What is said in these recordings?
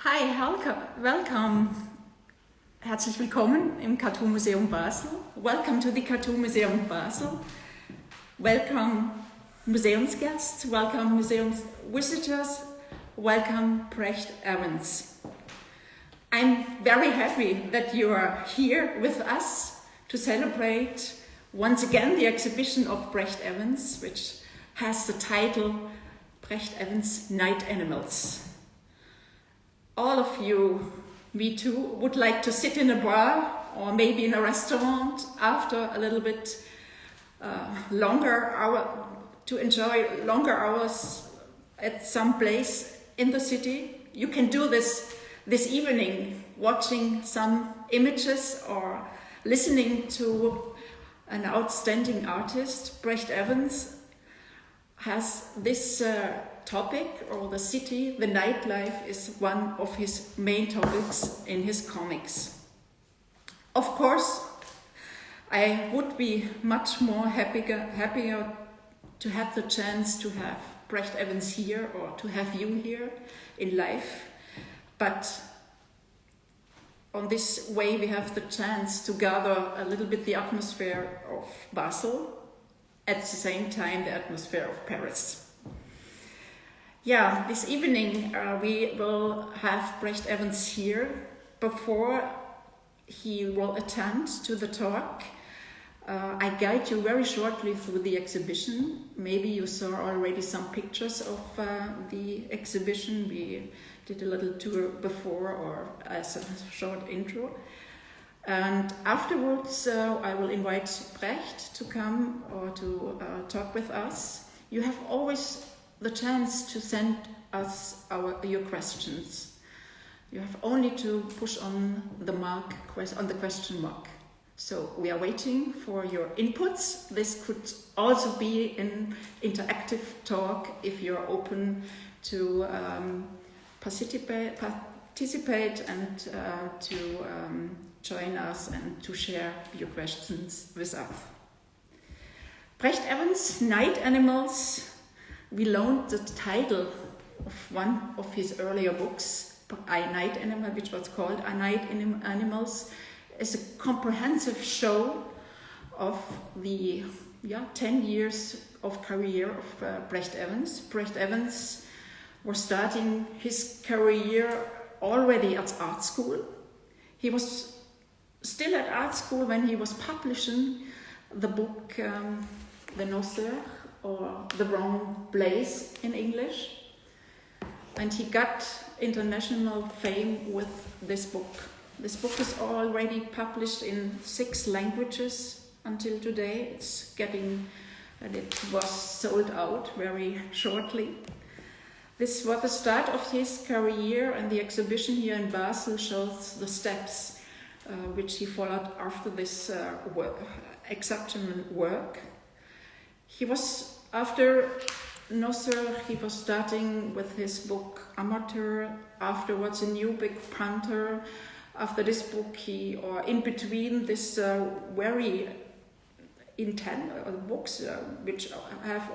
Hi, welcome. Herzlich willkommen im Cartoon Museum Basel. Welcome to the Cartoon Museum Basel. Welcome museumsguests, welcome museum visitors, welcome Brecht Evans. I'm very happy that you are here with us to celebrate once again the exhibition of Brecht Evans, which has the title Brecht Evans Night Animals. All of you, me too, would like to sit in a bar or maybe in a restaurant after a little bit longer hour, to enjoy longer hours at some place in the city. You can do this evening, watching some images or listening to an outstanding artist. Brecht Evans has this topic, or the city, the nightlife, is one of his main topics in his comics. Of course, I would be much more happier to have the chance to have Brecht Evans here, or to have you here in life. But on this way we have the chance to gather a little bit the atmosphere of Basel, at the same time the atmosphere of Paris. Yeah, this evening we will have Brecht Evans here. Before he will attend to the talk, I guide you very shortly through the exhibition. Maybe you saw already some pictures of the exhibition. We did a little tour before, or as a short intro. And afterwards I will invite Brecht to come or to talk with us. You have always the chance to send us your questions. You have only to push on the question mark. So we are waiting for your inputs. This could also be an interactive talk if you're open to participate and to join us and to share your questions with us. Brecht Evans' Night Animals. We loaned the title of one of his earlier books, A Night Animal, which was called A Night Animals, as a comprehensive show of the 10 years of career of Brecht Evans. Brecht Evans was starting his career already at art school. He was still at art school when he was publishing the book The Noceur, or The Wrong Place in English. And he got international fame with this book. This book is already published in 6 languages until today. It's getting, and it was sold out very shortly. This was the start of his career, and the exhibition here in Basel shows the steps which he followed after this exceptional work. He was, after Noceur, he was starting with his book Amateur, afterwards a new big Panther. After this book, in between this very intense books, which have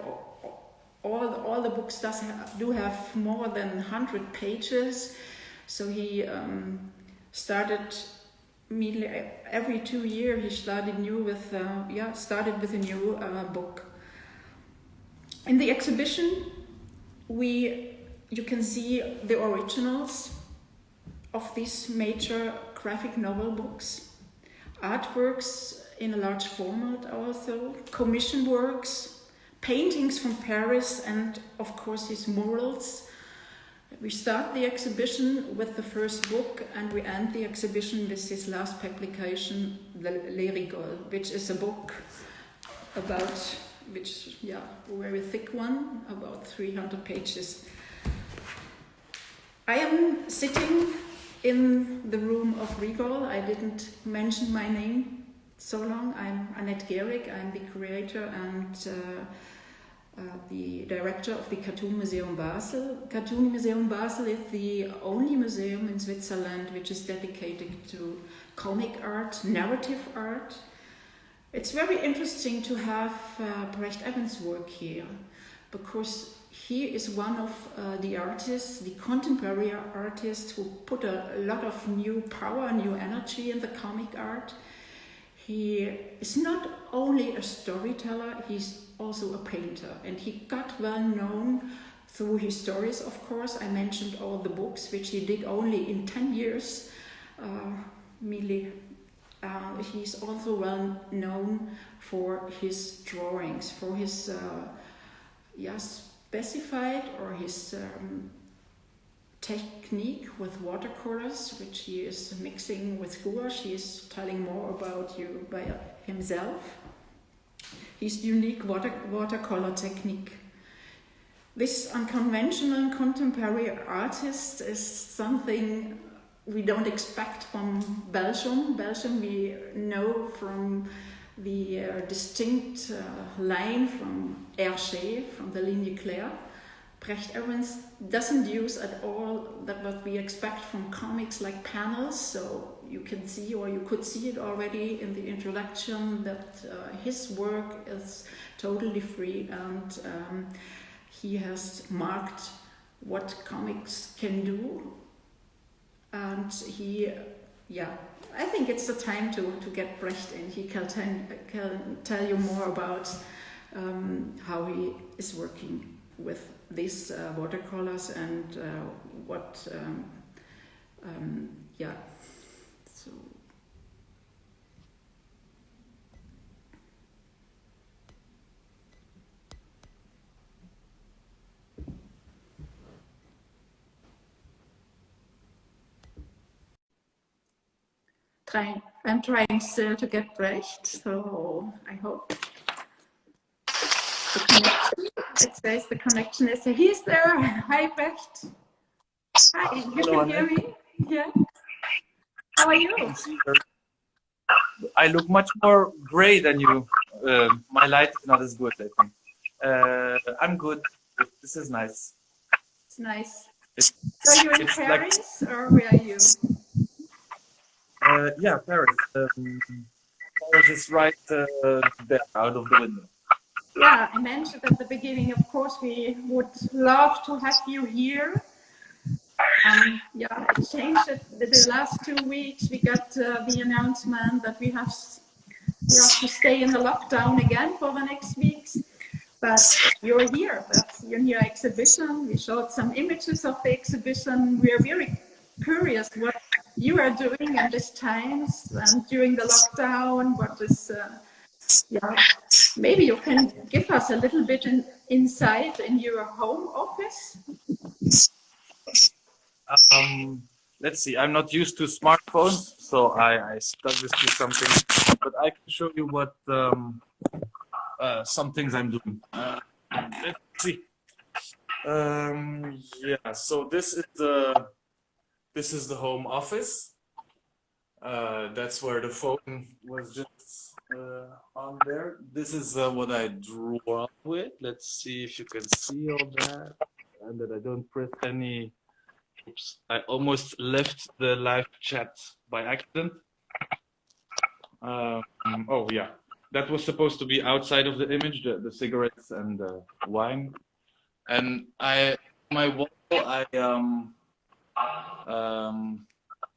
all the books do have more than 100 pages. So he started immediately every 2 years. He started with a new book. In the exhibition, you can see the originals of these major graphic novel books, artworks in a large format also, commission works, paintings from Paris, and of course his murals. We start the exhibition with the first book, and we end the exhibition with his last publication, Les Rigoles, which is a book about, a very thick one, about 300 pages. I am sitting in the room of Rigol. I didn't mention my name so long. I'm Annette Gehrig. I'm the curator and the director of the Cartoon Museum Basel. Cartoon Museum Basel is the only museum in Switzerland which is dedicated to comic art, narrative art. It's very interesting to have Brecht Evans' work here. because he is one of the artists, the contemporary artists, who put a lot of new power, new energy in the comic art. He is not only a storyteller, he's also a painter, and he got well known through his stories, of course. I mentioned all the books, which he did only in 10 years. Mainly, he's also well known for his drawings, for his specified, or his technique with watercolors, which he is mixing with gouache. He is telling more about you by himself. His unique watercolor technique. This unconventional contemporary artist is something we don't expect from Belgium. Belgium we know from the distinct line from Hergé, from the ligne claire. Brecht Evans doesn't use at all that what we expect from comics, like panels. So you can see, or you could see it already in the introduction, that his work is totally free, and he has marked what comics can do. And he, I think it's the time to get Brecht in. He can tell you more about how he is working with these watercolors and what, so. I'm trying still to get Brecht, so I hope the connection, it says the connection is, he's there. Hi, Brecht. Hi, you Hello, can hear me? Yeah. How are you? I look much more gray than you. My light is not as good, I think. I'm good. This is nice. It's nice. So you're in Paris, like, or where are you? Yeah, Paris. Paris is right there, out of the window. Yeah, I mentioned at the beginning, of course, we would love to have you here. It changed it. The last 2 weeks, we got the announcement that we have to stay in the lockdown again for the next weeks. But you're here. That's your new exhibition. We showed some images of the exhibition. We are very curious what you are doing in these times and during the lockdown. What is, maybe you can give us a little bit insight in your home office. Let's see. I'm not used to smartphones, so I stuck this to something. But I can show you what some things I'm doing. Let's see. So this is the home office. That's where the phone was just on there. This is what I drew up with. Let's see if you can see all that, and that I don't press any. Oops! I almost left the live chat by accident. Oh yeah. That was supposed to be outside of the image, the cigarettes and the wine. And my wall,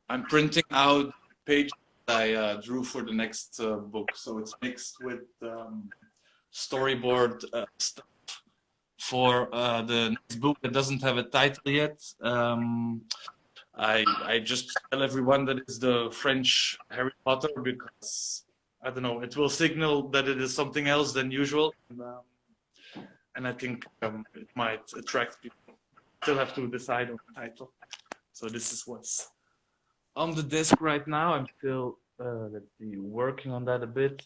I'm printing out pages I drew for the next book. So it's mixed with storyboard stuff for the next book that doesn't have a title yet. I just tell everyone that it's the French Harry Potter because I don't know, it will signal that it is something else than usual, and I think it might attract people. Still have to decide on the title. So this is what's on the desk right now. I'm still let's see, working on that a bit.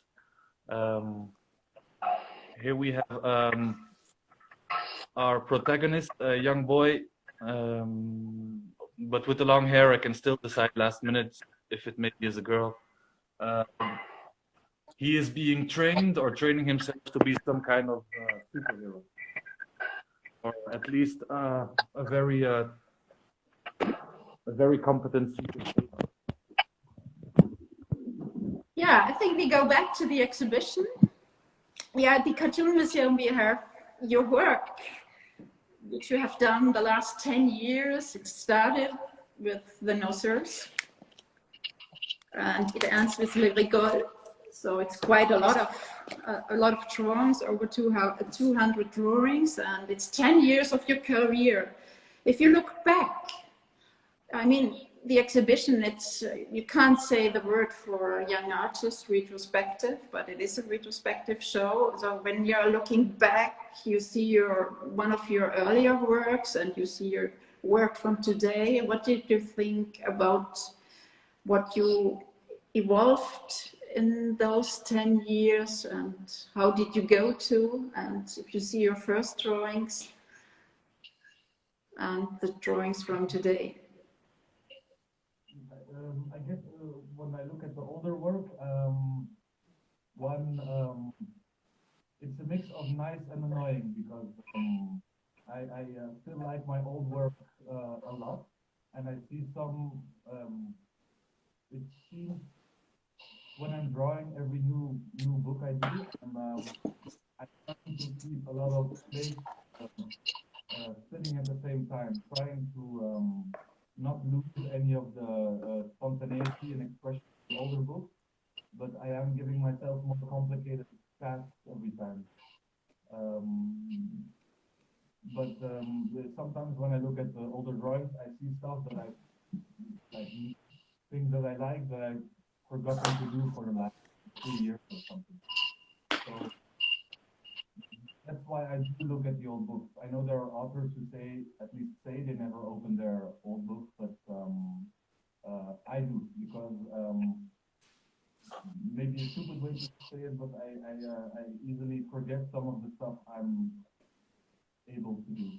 Here we have our protagonist, a young boy, but with the long hair. I can still decide last minute if it maybe is a girl. He is being trained or training himself to be some kind of superhero, or at least a very competent superhero. Yeah, I think we go back to the exhibition. Yeah, at the Cartoon Museum we have your work, which you have done the last 10 years, it started with the Nocers and it ends with Le Rigole. So it's quite a lot of drawings, over 200 drawings, and it's 10 years of your career. If you look back, I mean, the exhibition, it's you can't say the word for young artists, retrospective, but it is a retrospective show. So when you're looking back, you see one of your earlier works and you see your work from today. What did you think about what you evolved in those 10 years, and how did you go to, and if you see your first drawings and the drawings from today? I guess when I look at the older work, it's a mix of nice and annoying because I still like my old work a lot, and I see some. It seems when I'm drawing every new book I do, I try to keep a lot of space spinning at the same time, trying to not lose any of the spontaneity and expression of older books, but I am giving myself more complicated tasks every time. But sometimes when I look at the older drawings, I see stuff that like things that I like that I've forgotten to do for the last 3 years or something. So that's why I do look at the old books. I know there are authors who at least say they never open their old books, but I do, because maybe a stupid way to say it, but I easily forget some of the stuff I'm able to do.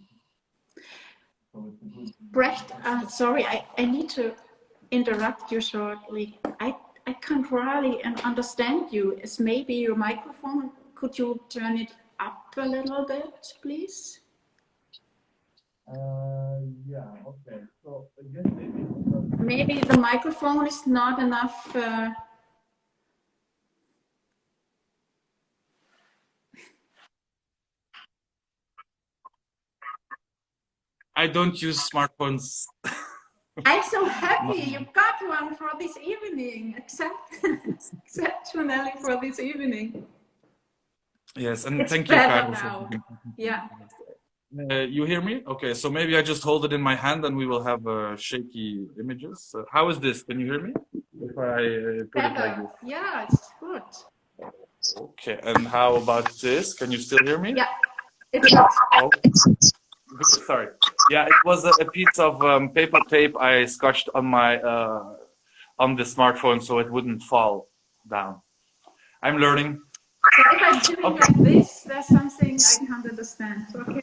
So it's a good. Brecht, sorry, I need to interrupt you shortly. I can't really understand you. Is maybe your microphone, could you turn it up a little bit, please? Yeah, okay. So I guess maybe the microphone is not enough. I don't use smartphones. I'm so happy you got one for this evening, exceptionally for this evening. Yes, and it's thank you, better Caro. now. Yeah. You hear me? Okay, so maybe I just hold it in my hand and we will have shaky images. How is this? Can you hear me? If I put it like this. Yeah, it's good. Okay, and how about this? Can you still hear me? Yeah, it's good. Oh, sorry. Yeah, it was a piece of paper tape I scotched on my on the smartphone so it wouldn't fall down. I'm learning. So if I'm doing like this, there's something I can't understand. Okay.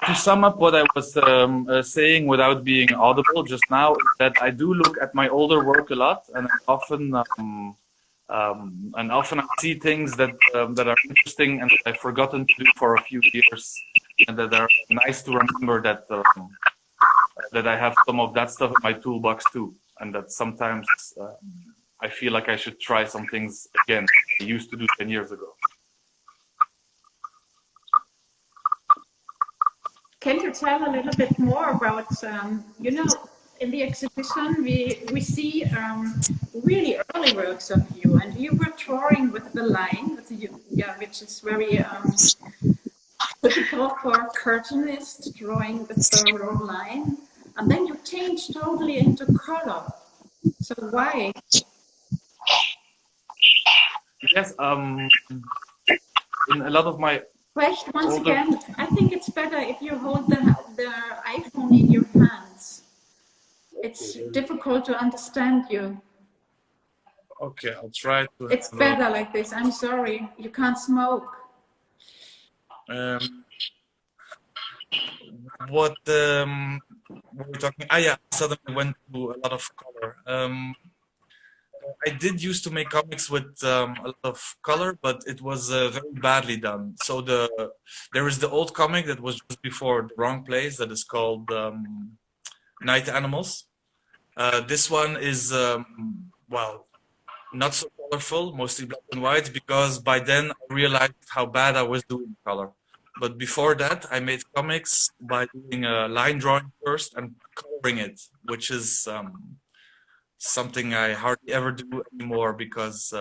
To sum up what I was saying without being audible just now, is that I do look at my older work a lot, and often I see things that are interesting and that I've forgotten to do for a few years, and that are nice to remember that that I have some of that stuff in my toolbox too, and that sometimes I feel like I should try some things again I used to do 10 years ago. Can you tell a little bit more about, in the exhibition we see really early works of you, and you were drawing with the line, which is very typical for cartoonists, drawing with the raw line, and then you changed totally into color. So why? Yes, in a lot of my Brecht, once again, I think it's better if you hold the iPhone in your hands. It's difficult to understand you. Okay, I'll try to. It's better like this. I'm sorry, you can't smoke. What we're talking? Yeah, suddenly went to a lot of color. I did used to make comics with a lot of color, but it was very badly done. So there is the old comic that was just before The Wrong Place that is called Night Animals. This one is well, not so colorful, mostly black and white, because by then I realized how bad I was doing color. But before that, I made comics by doing a line drawing first and coloring it, which is something I hardly ever do anymore because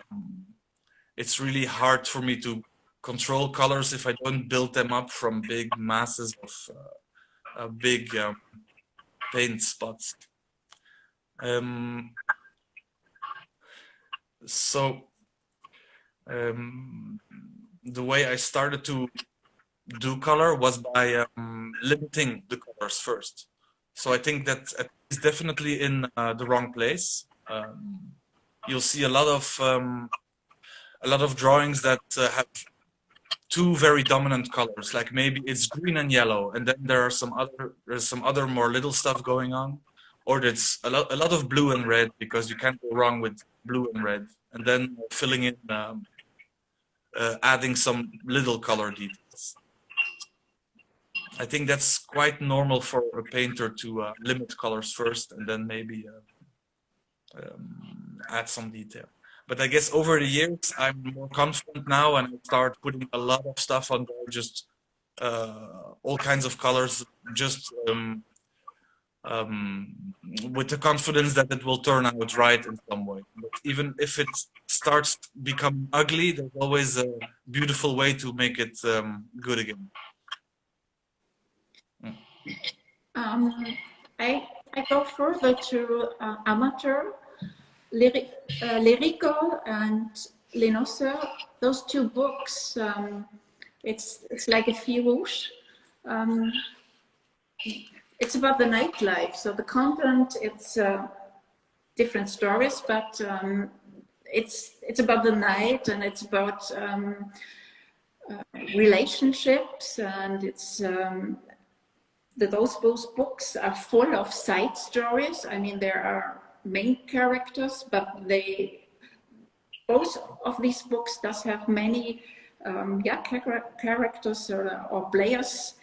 it's really hard for me to control colors if I don't build them up from big masses of big paint spots. Um, so the way I started to do color was by limiting the colors first. So I think that it's definitely in the wrong place. You'll see a lot of drawings that have two very dominant colors, like maybe it's green and yellow, and then there's some other more little stuff going on, or it's a lot of blue and red because you can't go wrong with blue and red, and then filling in adding some little color details. I think that's quite normal for a painter to limit colors first and then maybe add some detail. But I guess over the years, I'm more confident now and I start putting a lot of stuff on there, just all kinds of colors, just with the confidence that it will turn out right in some way. But even if it starts becoming ugly, there's always a beautiful way to make it good again. I go further to amateur, lyrical and Lenocer. Those two books, it's like a fil rouge. It's about the nightlife. So the content, it's different stories, but it's about the night and it's about relationships, and it's those books are full of side stories. I mean, there are main characters, but both of these books does have many characters or players.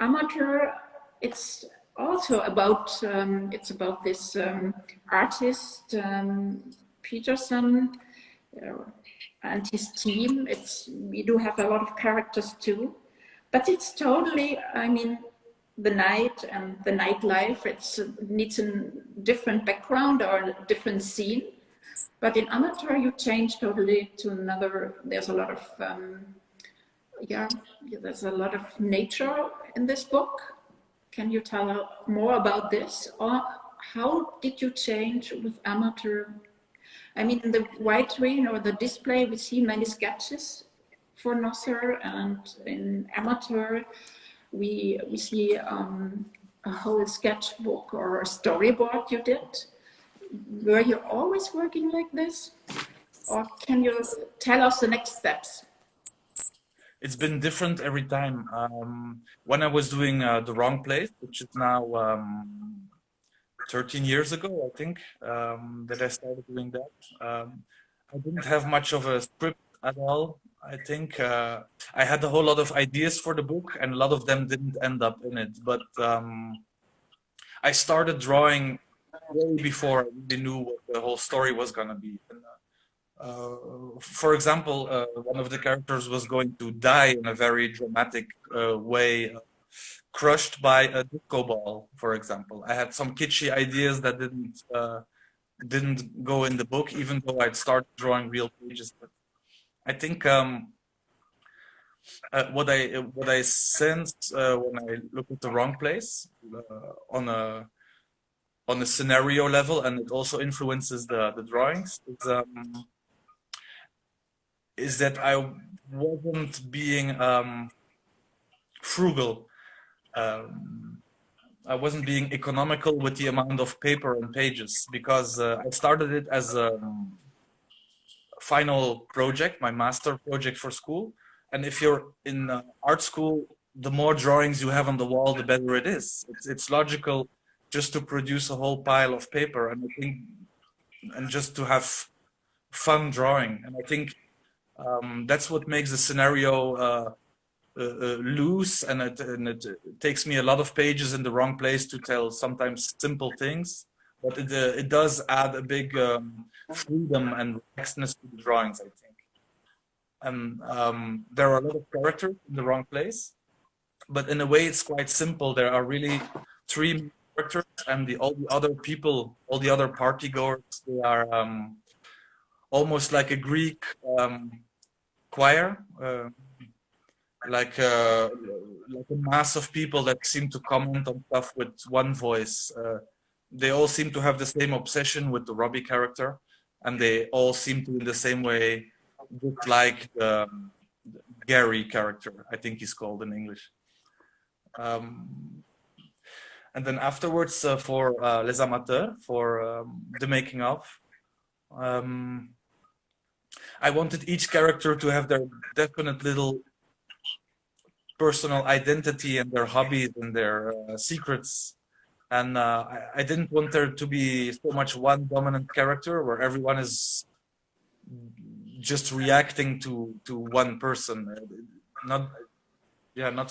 Amateur, it's also about this artist Peterson and his team. We do have a lot of characters too. But it's totally, I mean, the night and the nightlife, it needs a different background or a different scene. But in amateur, you change totally to another, there's a lot of, there's a lot of nature in this book. Can you tell more about this? Or how did you change with amateur? I mean, in the white screen or the display, we see many sketches for Nosser, and in amateur we see a whole sketchbook or a storyboard you did. Were you always working like this, or can you tell us the next steps? It's been different every time. When I was doing The Wrong Place, which is now 13 years ago, I think, that I started doing that. I didn't have much of a script at all. I think I had a whole lot of ideas for the book, and a lot of them didn't end up in it. But I started drawing way before I really knew what the whole story was going to be. For example, one of the characters was going to die in a very dramatic way, crushed by a disco ball, for example. I had some kitschy ideas that didn't go in the book, even though I'd started drawing real pages. But I think what I sensed when I look at The Wrong Place on a scenario level, and it also influences the drawings, is that I wasn't being frugal. I wasn't being economical with the amount of paper and pages, because I started it as a final project, my master project for school. And if you're in art school, the more drawings you have on the wall, the better it is. It's logical just to produce a whole pile of paper, and I think, and just to have fun drawing. And I think that's what makes the scenario loose, and it takes me a lot of pages in the wrong place to tell sometimes simple things. but it does add a big freedom and relaxedness to the drawings, I think. And there are a lot of characters in the wrong place, but in a way it's quite simple. There are really three characters, and all the other people, all the other party goers, they are almost like a Greek choir, like a mass of people that seem to comment on stuff with one voice. They all seem to have the same obsession with the Robbie character, and they all seem to, in the same way, dislike the Gary character, I think he's called in English. And then afterwards, for Les Amateurs, for the making of, I wanted each character to have their definite little personal identity and their hobbies and their secrets. And I didn't want there to be so much one dominant character where everyone is just reacting to one person. Not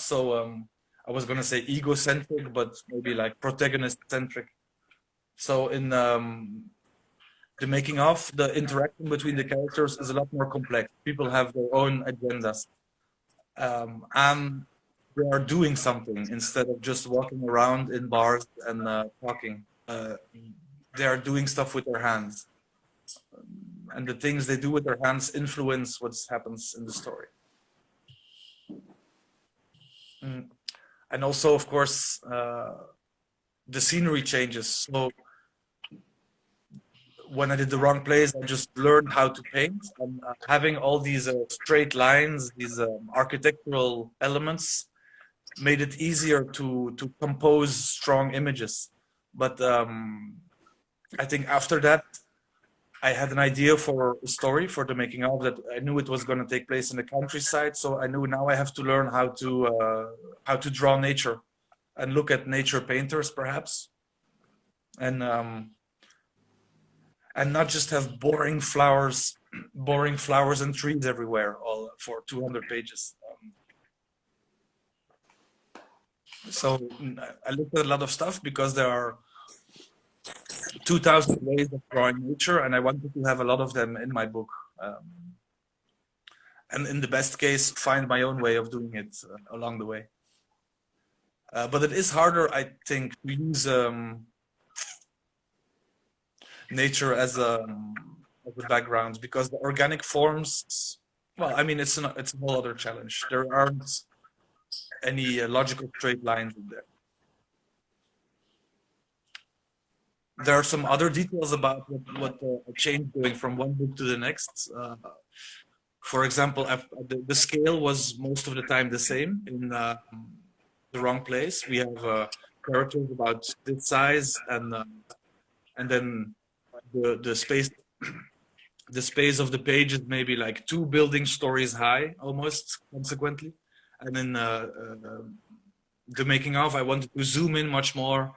so, I was gonna say egocentric, but maybe like protagonist-centric. So in the making of, the interaction between the characters is a lot more complex. People have their own agendas. And they are doing something instead of just walking around in bars and talking. They are doing stuff with their hands. And the things they do with their hands influence what happens in the story. And also, of course, the scenery changes. So when I did the wrong place, I just learned how to paint. And having all these straight lines, these architectural elements, made it easier to compose strong images. But I think after that, I had an idea for a story for the making of that. I knew it was going to take place in the countryside, so I knew now I have to learn how to draw nature and look at nature painters, perhaps, and not just have boring flowers and trees everywhere, all for 200 pages. So I looked at a lot of stuff because there are 2,000 ways of drawing nature, and I wanted to have a lot of them in my book. And in the best case, find my own way of doing it along the way. But it is harder, I think, to use nature as a background, because the organic forms, well, I mean, it's a whole other challenge. There aren't any logical straight lines in there. There are some other details about what changed going from one book to the next. For example, the scale was most of the time the same in the wrong place. We have characters about this size, and then the space of the page is maybe like 2 building stories high, almost, consequently. And then the making of, I wanted to zoom in much more.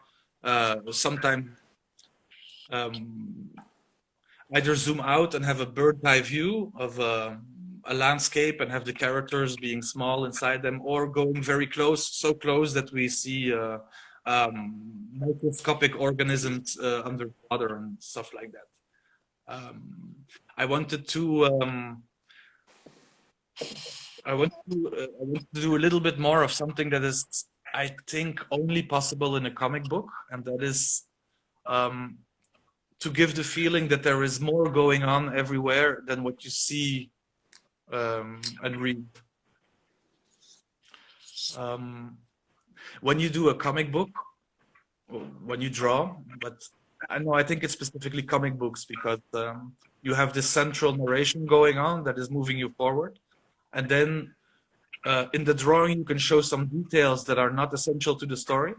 Sometimes either zoom out and have a bird's eye view of a landscape and have the characters being small inside them, or going very close, so close that we see microscopic organisms under water and stuff like that. I wanted to do a little bit more of something that is, I think, only possible in a comic book, and that is to give the feeling that there is more going on everywhere than what you see and read. When you do a comic book, when you draw, but I think it's specifically comic books, because you have this central narration going on that is moving you forward, and then in the drawing you can show some details that are not essential to the story,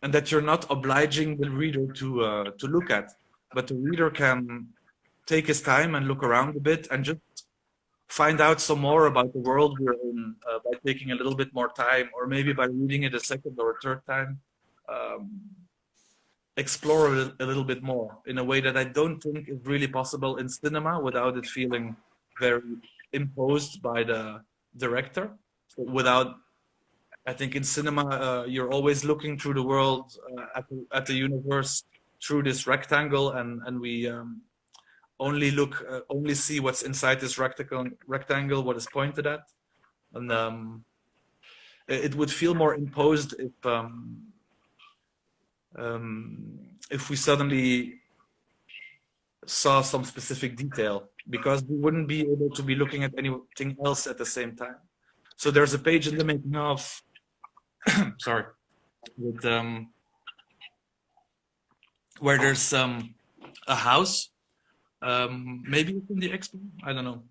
and that you're not obliging the reader to look at, but the reader can take his time and look around a bit and just find out some more about the world we're in by taking a little bit more time, or maybe by reading it a second or a third time. Explore a little bit more in a way that I don't think is really possible in cinema without it feeling very imposed by the director, without I think in cinema, you're always looking through the world, at the universe through this rectangle, and we only see what's inside this rectangle, what is pointed at, and it would feel more imposed if we suddenly saw some specific detail, because we wouldn't be able to be looking at anything else at the same time. So there's a page in the making of, sorry, with where there's a house. Maybe it's in the expo, I don't know.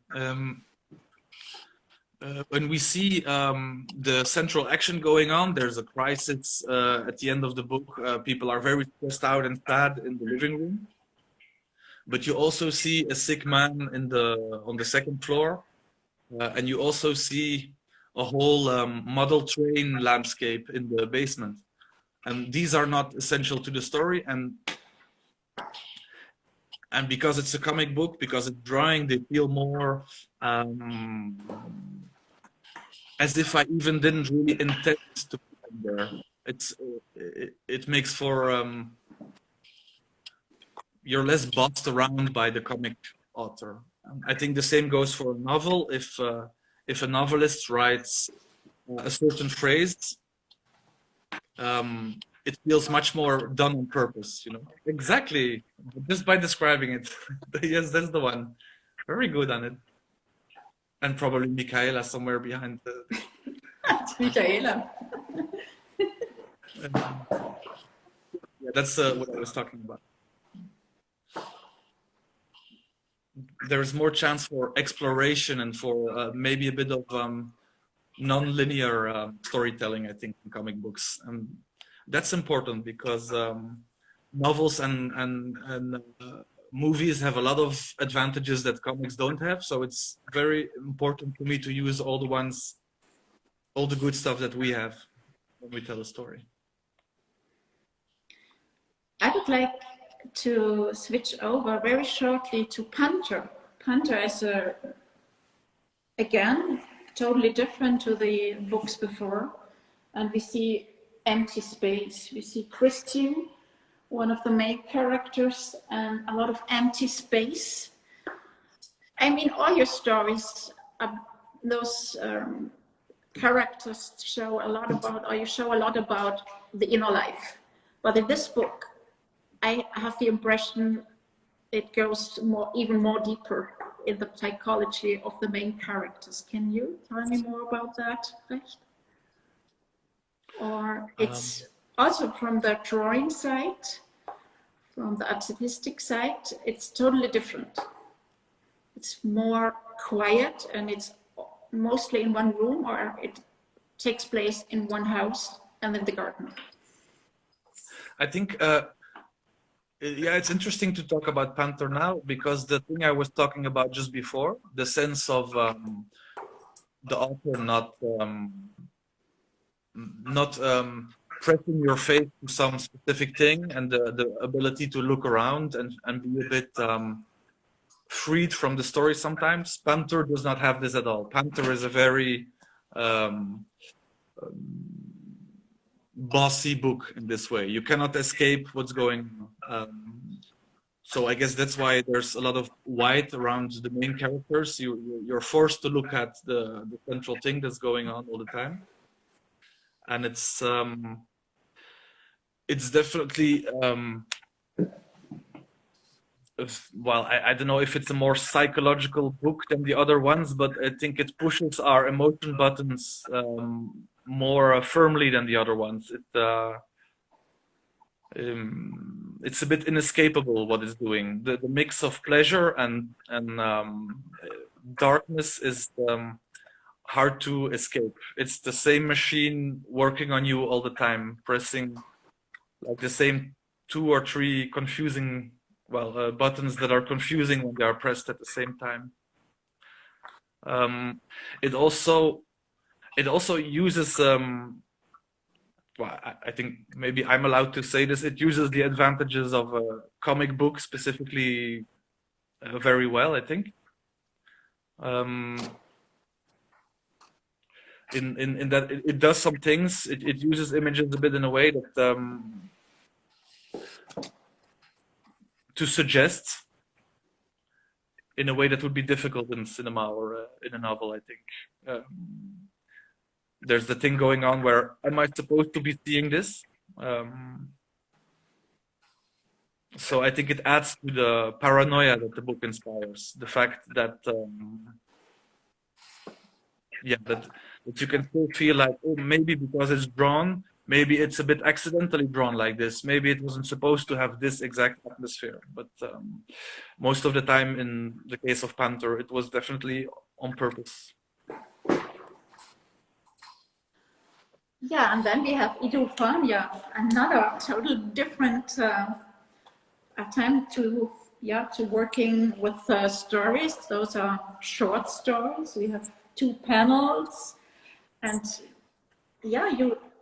When we see the central action going on, there's a crisis at the end of the book. People are very stressed out and sad in the living room. But you also see a sick man on the second floor, and you also see a whole model train landscape in the basement. And these are not essential to the story, and because it's a comic book, because it's drawing, they feel more as if I even didn't really intend to put them there. It makes for you're less bossed around by the comic author. I think the same goes for a novel. If a novelist writes a certain phrase, it feels much more done on purpose, you know. Exactly, just by describing it. Yes, that's the one. Very good on it. And probably Michaela somewhere behind the. Michaela. Yeah, that's what I was talking about. There's more chance for exploration and for maybe a bit of non-linear storytelling, I think, in comic books. That's important because novels and movies have a lot of advantages that comics don't have. So it's very important for me to use all the good stuff that we have when we tell a story. I would like to switch over very shortly to Panther. Panther is again totally different to the books before, and we see empty space. We see Christian, one of the main characters, and a lot of empty space. I mean, all your stories, those characters show a lot about, or you show a lot about the inner life. But in this book, I have the impression it goes even more deeper in the psychology of the main characters. Can you tell me more about that, Brecht? Or it's also from the drawing side, from the artistic side, it's totally different. It's more quiet and it's mostly in one room, or it takes place in one house and in the garden. I think yeah, it's interesting to talk about Panther now, because the thing I was talking about just before, the sense of the author not pressing your face to some specific thing, and the ability to look around and be a bit freed from the story sometimes. Panther does not have this at all. Panther is a very bossy book in this way. You cannot escape what's going on. So I guess that's why there's a lot of white around the main characters. You're forced to look at the central thing that's going on all the time. And it's definitely well, I don't know if it's a more psychological book than the other ones, but I think it pushes our emotion buttons more firmly than the other ones. It's a bit inescapable what it's doing. The mix of pleasure and darkness is hard to escape. It's the same machine working on you all the time, pressing like the same 2 or 3 confusing buttons that are confusing when they are pressed at the same time. It also uses well, I think maybe I'm allowed to say this. It uses the advantages of a comic book specifically very well, I think. in that it does some things. It uses images a bit in a way that to suggest in a way that would be difficult in cinema or in a novel, I think. There's the thing going on where, am I supposed to be seeing this? So I think it adds to the paranoia that the book inspires. The fact that, that you can still feel like, oh, maybe because it's drawn, maybe it's a bit accidentally drawn like this. Maybe it wasn't supposed to have this exact atmosphere. But most of the time, in the case of Panther, it was definitely on purpose. Yeah, and then we have Idolfania, another totally different attempt to working with stories. Those are short stories. We have 2 panels, and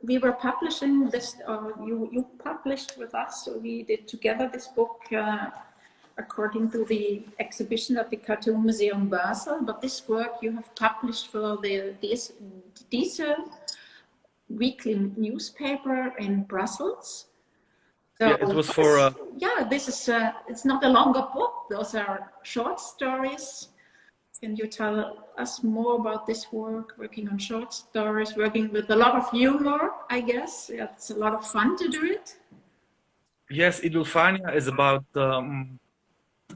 we were publishing this. You published with us, so we did together this book according to the exhibition at the Cartoon Museum Basel. But this work you have published for the Diesel weekly newspaper in Brussels. So yeah, it was for. This is it's not a longer book. Those are short stories. Can you tell us more about this work? Working on short stories, working with a lot of humor, I guess. Yeah, it's a lot of fun to do it. Yes, Idolfania is about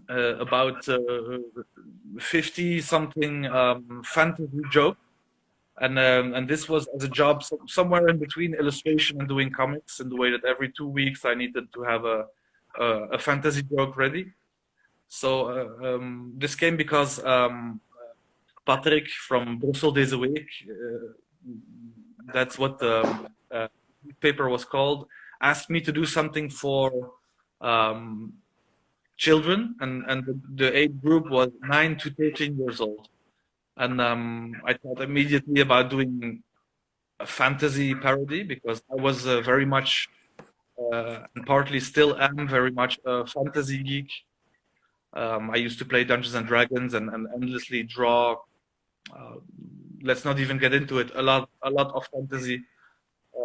50-something fantasy joke. And this was as a job somewhere in between illustration and doing comics, in the way that every 2 weeks I needed to have a fantasy joke ready. So this came because Patrick from Brussel Deze Week, that's what the paper was called, asked me to do something for children, and the age group was 9 to 13 years old. And I thought immediately about doing a fantasy parody, because I was very much, and partly still am very much a fantasy geek. I used to play Dungeons and Dragons and endlessly draw. Let's not even get into it. A lot of fantasy,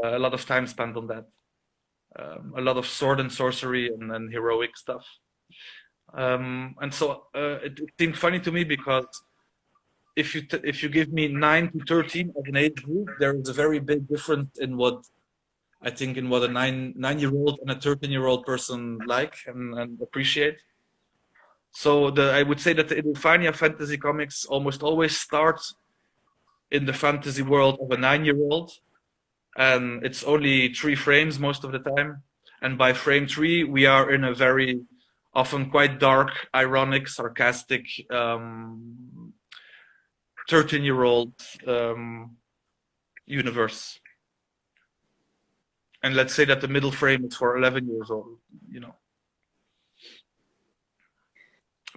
a lot of time spent on that. A lot of sword and sorcery and heroic stuff. And so it seemed funny to me, because if you give me 9 to 13 as an age group, there is a very big difference in what I think in what a 9-year-old and a 13-year-old person like and appreciate. So I would say that the Idolfania fantasy comics almost always start in the fantasy world of a 9-year-old, and it's only 3 frames most of the time. And by frame 3, we are in a very often quite dark, ironic, sarcastic 13-year-old universe. And let's say that the middle frame is for 11 years old,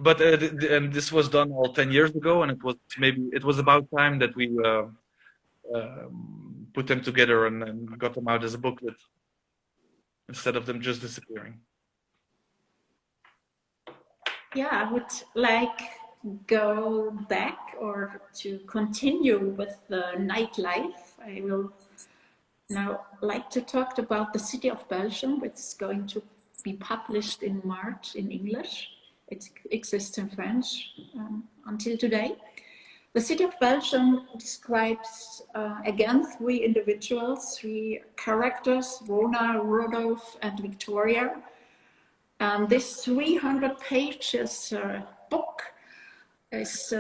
But and this was done all 10 years ago, and it was about time that we put them together and got them out as a booklet, instead of them just disappearing. Yeah, I would like go back or to continue with the nightlife. I will now like to talk about the City of Belgium, which is going to be published in March in English. It exists in French until today. The City of Belgium describes, again, 3 individuals, 3 characters, Rona, Rodolphe, and Victoria. And this 300 pages book is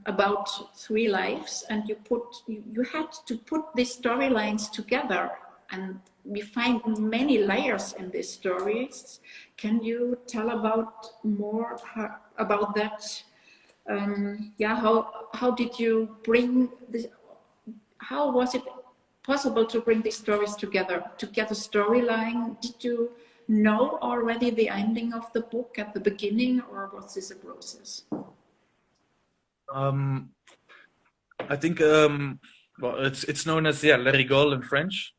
about 3 lives, and you had to put these storylines together, and we find many layers in these stories. Can you tell more about that? How did you bring this? How was it possible to bring these stories together, to get a storyline? Did you know already the ending of the book at the beginning, or was this a process? I think well, it's known as La Rigole in French,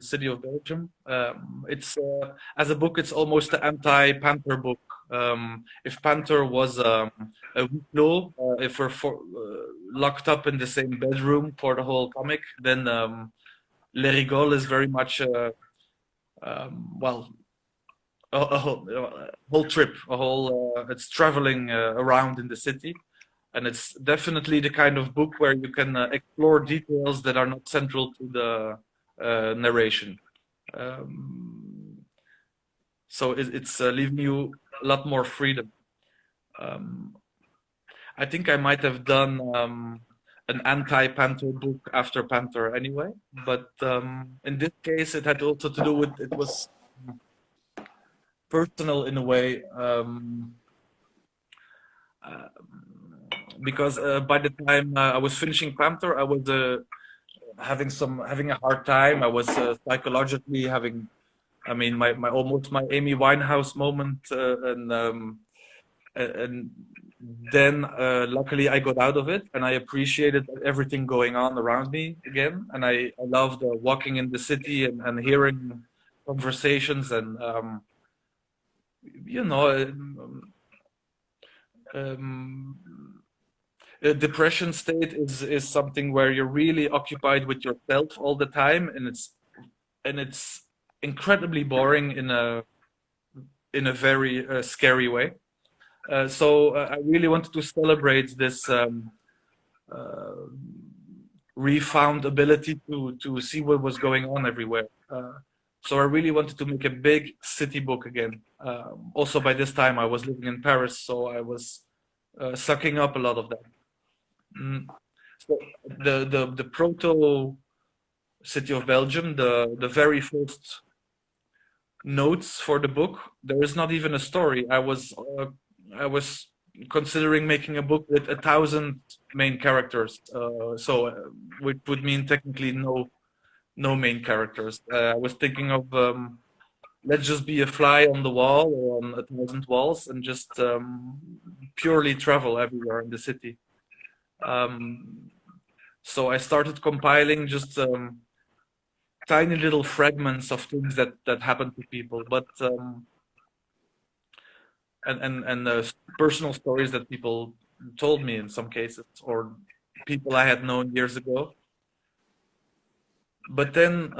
City of Belgium. It's as a book, it's almost the anti-Panther book. If Panther was a huis clos, if we're locked up in the same bedroom for the whole comic, then Le Rigole is very much well a whole trip, a whole it's traveling around in the city, and it's definitely the kind of book where you can explore details that are not central to the narration. So it's leaving you a lot more freedom. Um, I think I might have done an anti-Panther book after Panther anyway, but in this case, it had also to do with it was personal in a way. Because by the time I was finishing Panther, I was having a hard time. I was psychologically having, I mean, my almost my Amy Winehouse moment, and then luckily I got out of it, and I appreciated everything going on around me again, and I loved walking in the city and hearing conversations and you know. Um, a depression state is something where you're really occupied with yourself all the time, and it's incredibly boring in a very scary way. So I really wanted to celebrate this uh, refound ability to see what was going on everywhere. So I really wanted to make a big city book again. Also, by this time I was living in Paris, so I was sucking up a lot of that. Mm. So the proto City of Belgium, the very first notes for the book, there is not even a story. I was considering making a book with 1,000 main characters, so which would mean technically no main characters. I was thinking of let's just be a fly on the wall or on 1,000 walls and just purely travel everywhere in the city. So I started compiling just tiny little fragments of things that happen to people, but and personal stories that people told me in some cases, or people I had known years ago. But then,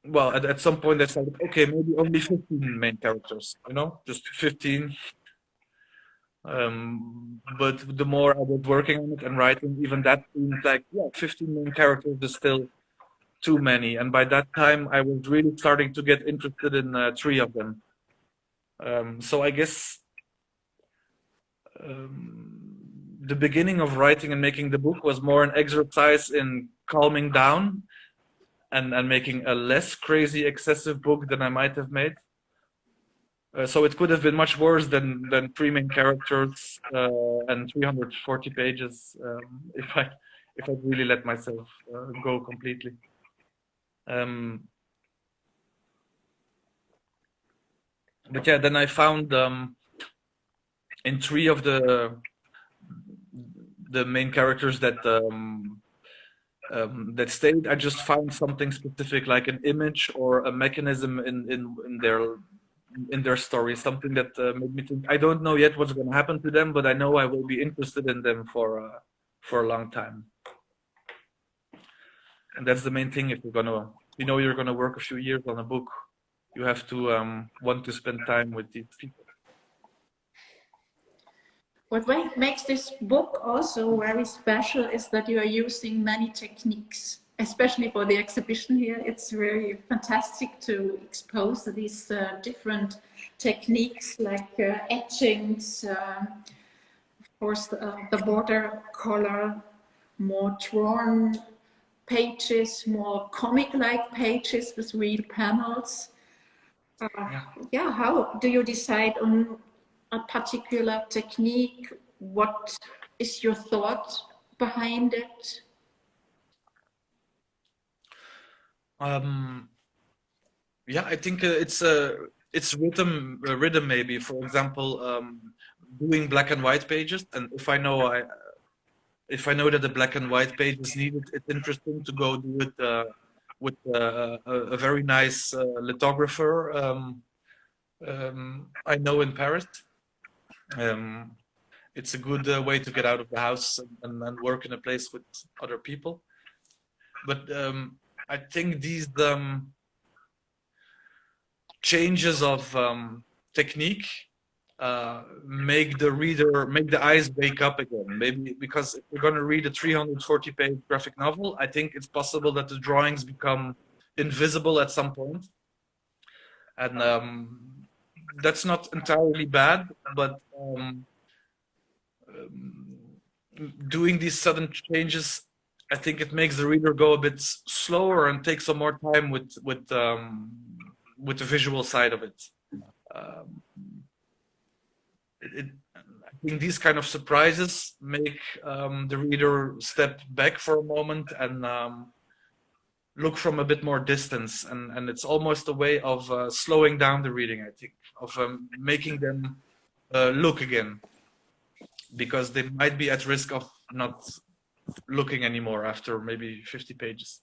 well, at some point I said, okay, maybe only 15 main characters, just 15. But the more I was working on it and writing, even that seemed like, yeah, 15 main characters is still too many. And by that time, I was really starting to get interested in 3 of them. So I guess the beginning of writing and making the book was more an exercise in calming down and making a less crazy, excessive book than I might have made. So it could have been much worse than 3 main characters and 340 pages if I really let myself go completely. But yeah, then I found in 3 of the main characters that that stayed, I just found something specific, like an image or a mechanism in their story, something that made me think, I don't know yet what's going to happen to them, but I know I will be interested in them for a long time. And that's the main thing. If you're gonna work a few years on a book, you have to want to spend time with these people. What makes this book also very special is that you are using many techniques, especially for the exhibition here. It's very fantastic to expose these different techniques like etchings, of course, the border color, more drawn pages, more comic-like pages with real panels. Yeah, how do you decide on a particular technique? What is your thought behind it? Yeah, I think it's rhythm maybe. For example, doing black and white pages, and if I know if I know that a black and white page is needed, it's interesting to go do it with a very nice lithographer I know in Paris. It's a good way to get out of the house and work in a place with other people. But I think these changes of technique make the eyes wake up again. Maybe because if you're going to read a 340-page graphic novel, I think it's possible that the drawings become invisible at some point, and that's not entirely bad. But doing these sudden changes, I think it makes the reader go a bit slower and take some more time with the visual side of it. I think these kind of surprises make the reader step back for a moment and look from a bit more distance, and it's almost a way of slowing down the reading, I think, of making them look again, because they might be at risk of not looking anymore after maybe 50 pages.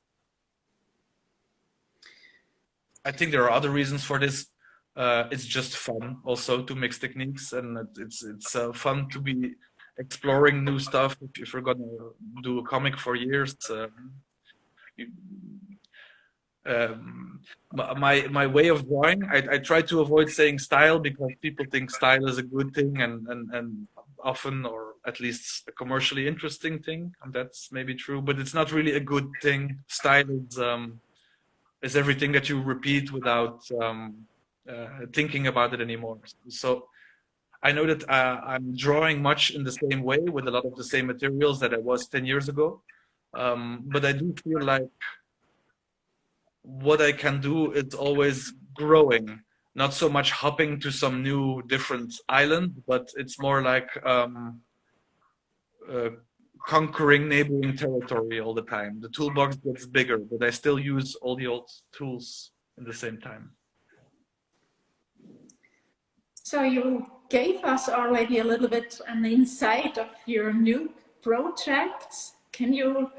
I think there are other reasons for this. It's just fun also to mix techniques, and it's fun to be exploring new stuff. If you're gonna do a comic for years, my way of drawing, I try to avoid saying style, because people think style is a good thing and often, or at least a commercially interesting thing, and that's maybe true, but it's not really a good thing. Style is everything that you repeat without thinking about it anymore. So I know that I'm drawing much in the same way with a lot of the same materials that I was 10 years ago, but I do feel like what I can do is always growing, not so much hopping to some new different island, but it's more like conquering neighboring territory all the time. The toolbox gets bigger, but I still use all the old tools at the same time. So you gave us already a little bit an insight of your new projects. Can you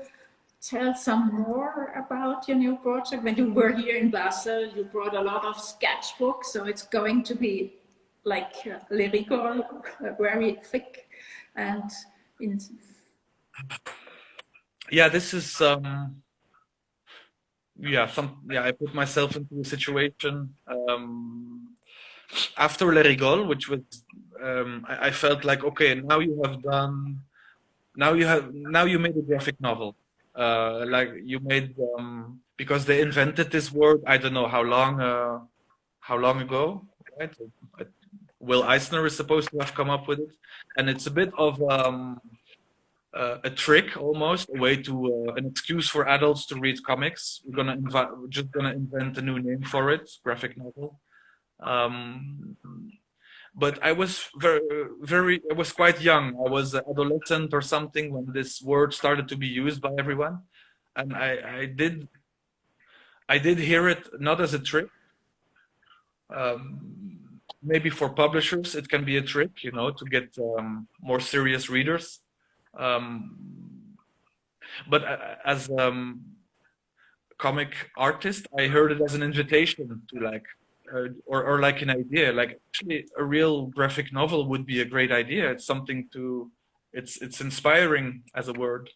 tell some more about your new project? When you were here in Basel, you brought a lot of sketchbooks, so it's going to be like lyrical, very thick, and yeah, this is I put myself into a situation after Le Rigole, which was I felt like, okay, now you made a graphic novel, like you made because they invented this word, I don't know how long ago, right? Will Eisner is supposed to have come up with it, and it's a bit of a trick, almost a way to an excuse for adults to read comics. We're just gonna invent a new name for it, graphic novel. But I was I was quite young. I was an adolescent or something when this word started to be used by everyone, and I did hear it not as a trick. Maybe for publishers it can be a trick, to get more serious readers. But as comic artist, I heard it as an invitation to like, or like an idea, like actually a real graphic novel would be a great idea. It's something it's inspiring as a word.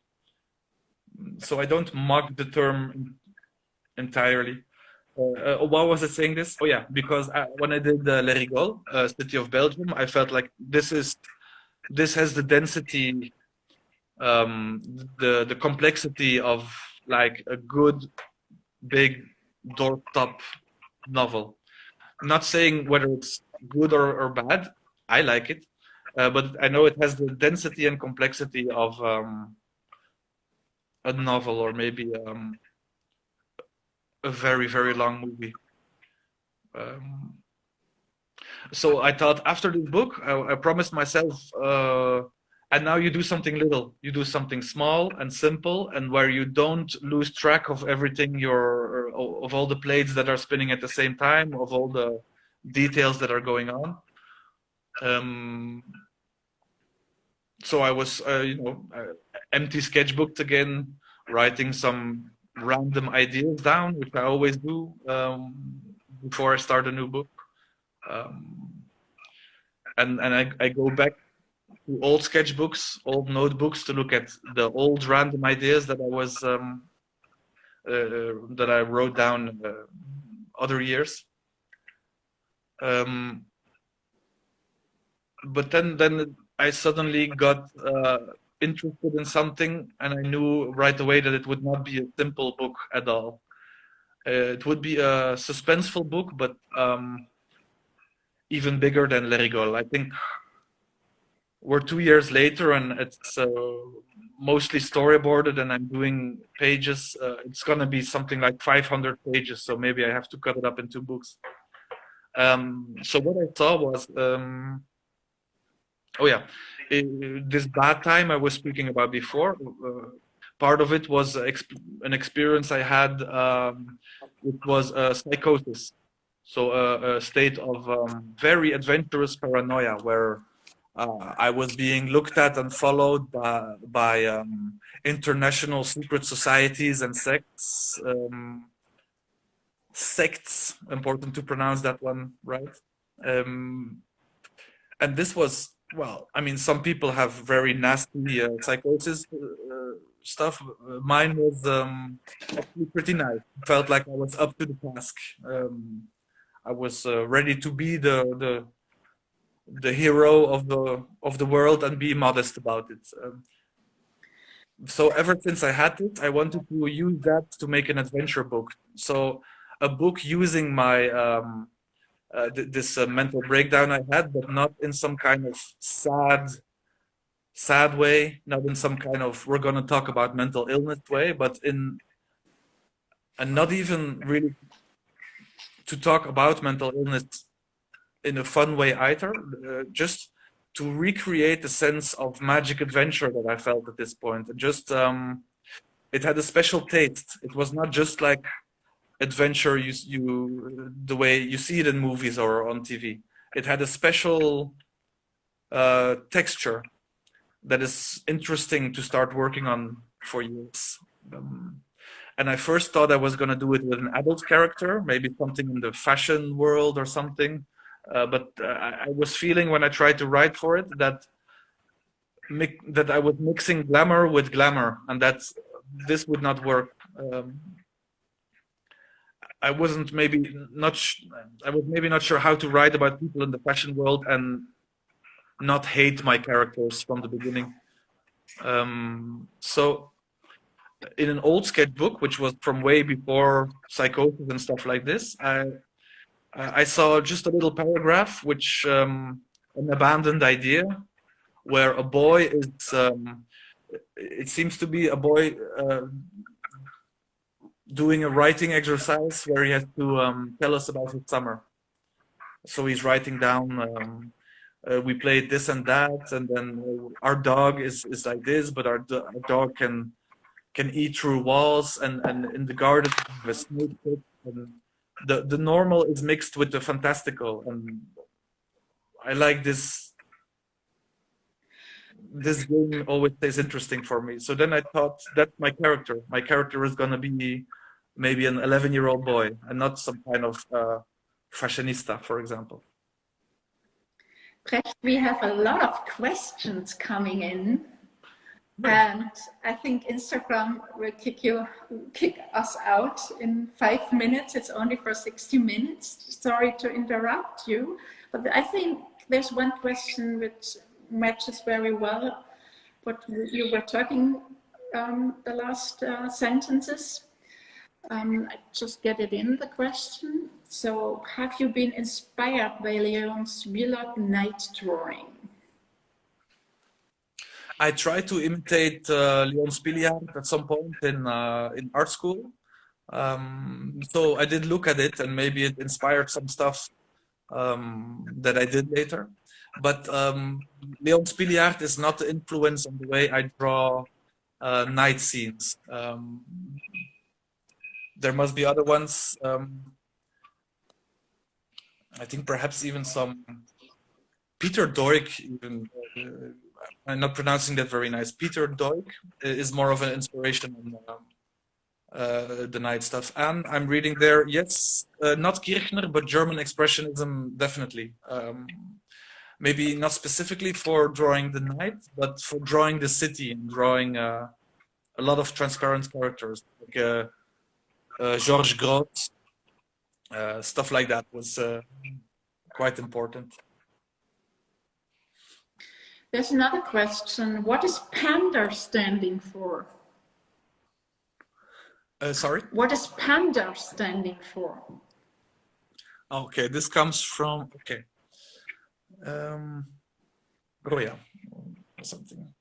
So I don't mock the term entirely. Why was I saying this? Oh yeah, because when I did Le Rigole, City of Belgium, I felt like this has the density, the complexity of like a good big doorstop novel. Not saying whether it's good or bad. I like it, but I know it has the density and complexity of a novel, or maybe a very, very long movie. So I thought after this book, I promised myself, and now you do something little. You do something small and simple, and where you don't lose track of everything, of all the plates that are spinning at the same time, of all the details that are going on. So I was, empty sketchbooks again, writing some random ideas down, which I always do before I start a new book. And I go back to old sketchbooks, old notebooks to look at the old random ideas that I wrote down other years. But then I suddenly got interested in something, and I knew right away that it would not be a simple book at all. It would be a suspenseful book, but even bigger than L'Erigole. I think we're 2 years later, and it's mostly storyboarded, and I'm doing pages. It's gonna be something like 500 pages, so maybe I have to cut it up in 2 books. So what I saw was, this bad time I was speaking about before. Part of it was an experience I had. It was psychosis, so a state of very adventurous paranoia where I was being looked at and followed by international secret societies and sects. Sects, important to pronounce that one right. And this was, well, I mean, some people have very nasty psychosis stuff. Mine was actually pretty nice. Felt like I was up to the task. I was ready to be the hero of the world and be modest about it. So ever since I had it, I wanted to use that to make an adventure book. So a book using my this mental breakdown I had, but not in some kind of sad way, not in some kind of we're going to talk about mental illness way, but and not even really to talk about mental illness in a fun way either, just to recreate the sense of magic adventure that I felt at this point. Just it had a special taste. It was not just like adventure you the way you see it in movies or on TV. It had a special texture that is interesting to start working on for years. And I first thought I was going to do it with an adult character, maybe something in the fashion world or something. But I was feeling when I tried to write for it that I was mixing glamour with glamour, and that this would not work. I wasn't maybe not. I was maybe not sure how to write about people in the fashion world and not hate my characters from the beginning. So, in an old sketchbook, which was from way before psychosis and stuff like this, I saw just a little paragraph, which an abandoned idea, where a boy is. It seems to be a boy doing a writing exercise where he has to tell us about his summer. So he's writing down. We played this and that, and then our dog is like this, but our dog can eat through walls, and in the garden we have a snake pit, and the normal is mixed with the fantastical, and I like this. This game always stays interesting for me. So then I thought that my character is gonna be maybe an 11-year-old boy and not some kind of fashionista, for example. Brecht, we have a lot of questions coming in, and I think Instagram will kick us out in 5 minutes. It's only for 60 minutes. Sorry to interrupt you, but I think there's one question which matches very well what you were talking the last sentences. I just get it in the question. So, have you been inspired by Leon Spillard night drawing? I tried to imitate Leon Spillard at some point in art school. So I did look at it, and maybe it inspired some stuff that I did later. But Leon Spillard is not the influence on the way I draw night scenes. There must be other ones. I think perhaps even some Peter Doig even I'm not pronouncing that very nice. Peter Doig is more of an inspiration on the night stuff. And I'm reading there, yes, not Kirchner, but German Expressionism, definitely. Maybe not specifically for drawing the night, but for drawing the city and drawing a lot of transparent characters, like Georges Groth, stuff like that was quite important. There's another question. What is Panda standing for? Sorry? What is Panda standing for? Okay, this comes from, okay. Goya or something.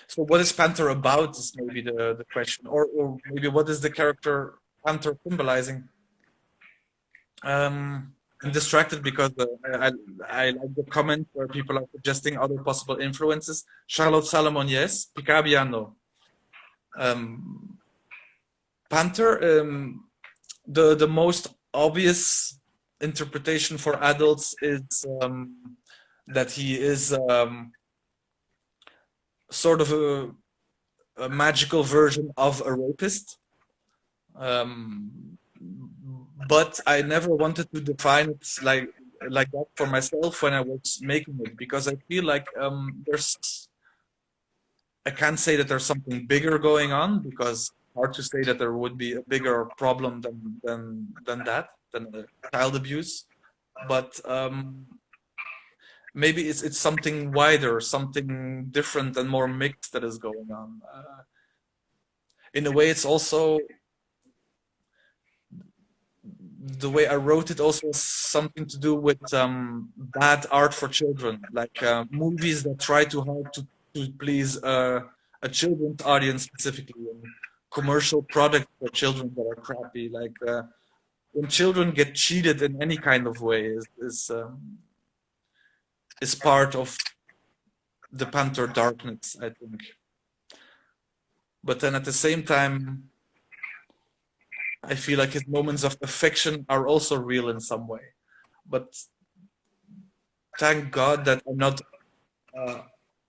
So what is Panther about is maybe the question, or maybe what is the character Panther symbolizing? I'm distracted because I like the comment where people are suggesting other possible influences. Charlotte Salomon, yes. Picabia, no. Panther, the most obvious interpretation for adults is that he is sort of a magical version of a rapist. But I never wanted to define it like that for myself when I was making it, because I feel like I can't say that there's something bigger going on, because hard to say that there would be a bigger problem than child abuse. But maybe it's something wider, something different and more mixed that is going on. In a way, it's also the way I wrote it also has something to do with bad art for children, like movies that try too hard to please a children's audience specifically, and commercial products for children that are crappy. Like when children get cheated in any kind of way is part of the Panther darkness, I think. But then at the same time, I feel like his moments of affection are also real in some way. But thank God that I'm not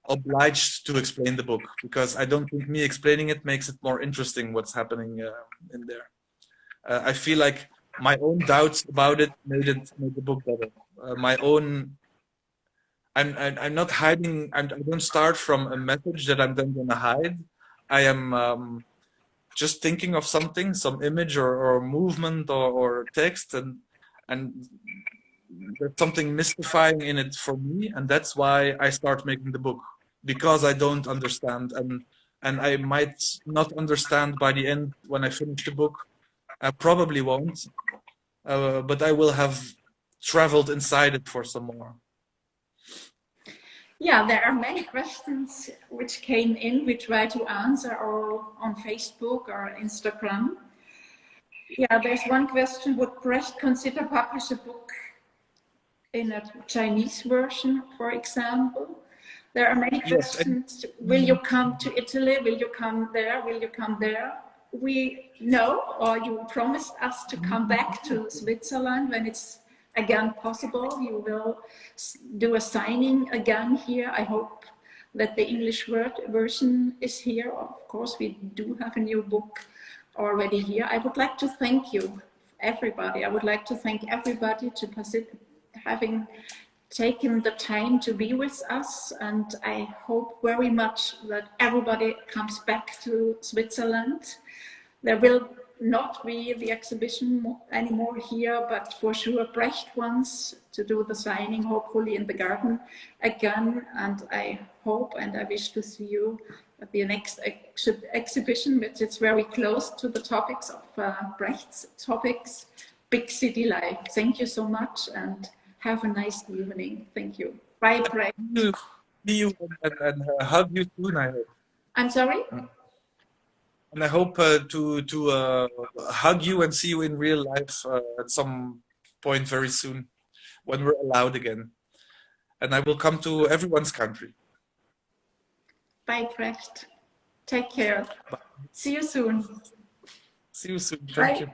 obliged to explain the book, because I don't think me explaining it makes it more interesting what's happening in there. I feel like my own doubts about it made the book better. My own, I'm not hiding. I don't start from a message that I'm then gonna hide. I am just thinking of something, some image or movement or text, and there's something mystifying in it for me, and that's why I start making the book, because I don't understand, and I might not understand by the end when I finish the book. I probably won't, but I will have traveled inside it for some more. Yeah, there are many questions which came in. We try to answer all on Facebook or Instagram. Yeah, there's one question. Would Brecht consider publish a book in a Chinese version, for example? There are many questions. Will you come to Italy? Will you come there? Will you come there? We know, or you promised us to come back to Switzerland when it's again possible. You will do a signing again here. I hope that the English version is here. Of course, we do have a new book already here. I would like to thank you, everybody. I would like to thank everybody to having taken the time to be with us, and I hope very much that everybody comes back to Switzerland. There will not be the exhibition anymore here, but for sure Brecht wants to do the signing, hopefully in the garden again, and I hope and I wish to see you at the next exhibition, which is very close to the topics of Brecht's topics, big city life. Thank you so much, and have a nice evening. Thank you. Bye, Brecht. See you and hug you soon, I hope. I'm sorry? And I hope to hug you and see you in real life at some point very soon, when we're allowed again. And I will come to everyone's country. Bye, Brecht. Take care. Bye. See you soon. See you soon. Thank you.